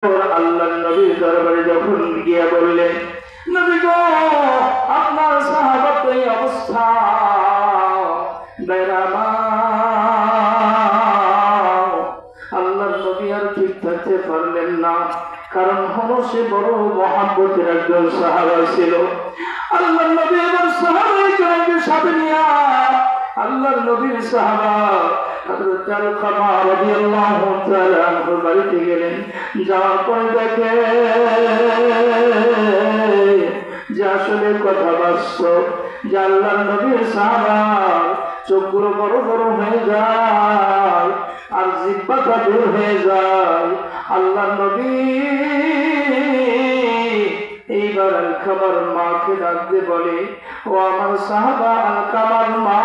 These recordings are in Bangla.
আল্লাহর নবীর দরবারে যখন গিয়ে বললেন, নবী গো, আপনার সাহাবাত এই অবস্থা। আল্লাহর নবী আর ঠিক থাকতে পারলেন না, কারণ হলো সে বড় মহাব্বতের একজন সাহাবা ছিল। আল্লাহর নবী এবার সাহাবায়ে কেরামকে সাথে নিয়ে আল্লাহর নবীর সাহাবা হযরত আলকামা রাদিয়াল্লাহু তাআলা আনহু বাড়িতে গেলেন। যাওয়ার পরে দেখে যে আসলে কথা বাস্তব, যে আল্লাহর নবীর সাহাবা চোখগুলো বড় বড় হয়ে যায় আর জিহ্বাটা বের হয়ে যায়। আল্লাহর নবী এইবার আলকামার মাকে ডাকতে বলে, ও আমার সাহাবা আলকামার মা,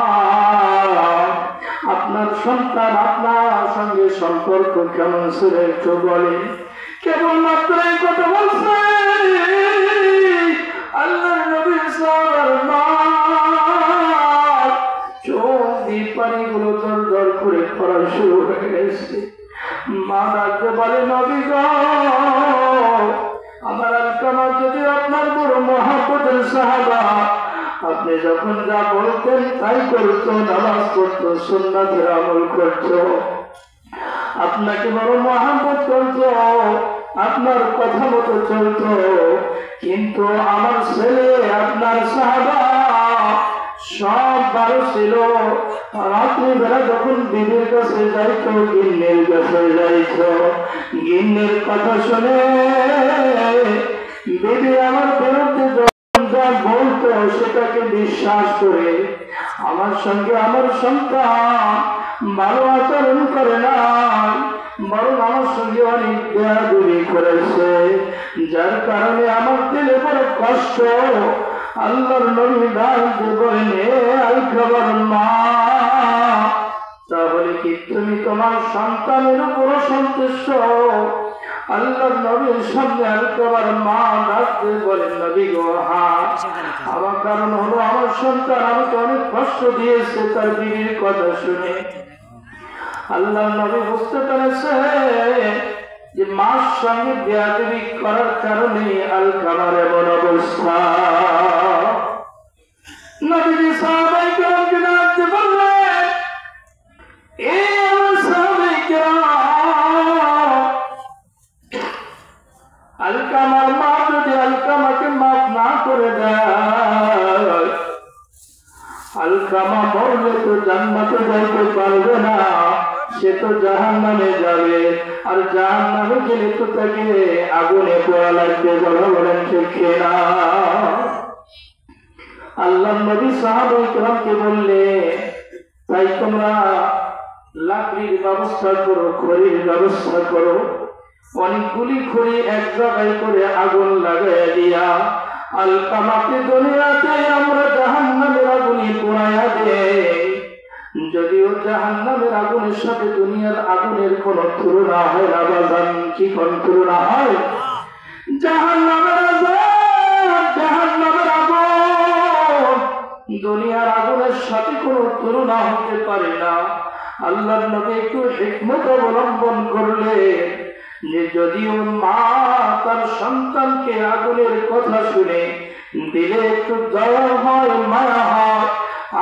আপনার সন্তান আপনার সঙ্গে সম্পর্ক কেমন ছিল একটু বলেন। কেবলমাত্র এই কথা বলছে আল্লাহর নবীর সাহাবার মা চোখ দিয়ে পানিগুলো দর দর করে পড়া শুরু হয়ে গেছে। মা ডাকতে বলে, নবী গো, আমার আলকামা যদি আপনার বড় মহাব্বতের সাহাবা, আপনি যখন যা বলতেন তাই করতো, নামাজ পড়তো, সুন্নাতের আমল করতো, আপনাকে বড় মহাব্বত করতো, আপনার কথা মতো চলতো। কিন্তু আমার ছেলে আপনার সাহাবা সব ভালো ছিল, রাত্রিবেলা যখন বিবির কাছে যাইতো, গিন্নের কাছে যাইতো, গিন্নের কথা শুনে বিবি আমার বিরুদ্ধে যা বলতো সেটাকে বিশ্বাস করে আমার সঙ্গে আমার সন্তান ভালো আচরণ করে না, বরং আমার সঙ্গে অনেক বেয়াদবি করেছে, যার কারণে আমার দিলে বড় কষ্ট। আল্লাহর নবী ডাকতে বলেন, হে আলকামার মা, তাহলে কি তুমি তোমার সন্তানের উপর সন্তুষ্ট? আল্লাহর নবীর সামনে আলকামার মা ডাকতে বলেন, নবী গো, হ্যাঁ, আমার কারণ হলো আমার সন্তান আমাকে অনেক কষ্ট দিয়েছে তার বিবির কথা শুনে। আল্লাহর নবী বুঝতে পেরেছে যে মার সঙ্গে বেয়াদবি করার কারণে আলকামার এমন অবস্থা। নবীজি সাহাবায়ে কেরামকে ডাকতে বললেন, এ আমার সাহাবায়ে কেরাম, আলকামার মা যদি আলকামাকে মাফ না করে দেয়, আলকামা মরলে তো জান্নাতে যাইতে পারবে না, সে তো জাহান্নামে যাবে, আর জাহান্নামে গেলে তো তাকে আগুনে পোড়া লাগবে। কথা বলেন ঠিক না? আল্লাহর নবী সাহাবায়ে কেরামকে বললে, তাই তোমরা লাকড়ির ব্যবস্থা করো, খড়ির ব্যবস্থা করো, অনেকগুলি খড়ি এক জায়গায় করে আগুন লাগাইয়া দিয়া আলকামাকে দুনিয়াতে আমরা জাহান্নামের আগুনে পোড়াইয়া দেই। যদিও জাহান্নামের আগুনের সাথে দুনিয়ার আগুনের কোন তুলনা হয় না বাজান, কি কোন তুলনা হয়? জাহান্নামের আগুন দুনিয়ার আগুনের সাথে কোন তুলনা হতে পারে না। আল্লাহর নবী একটু হিকমত অবলম্বন করলে যে যদিও মা তার সন্তানকে আগুনের কথা শুনে দিলে একটু দয়া হয়, মায়া হয়,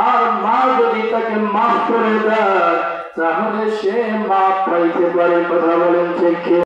আর মা যদি তাকে মাফ করে দেয় তাহলে সে মাফ পাইতে পারে। কথা বলেন ঠিক?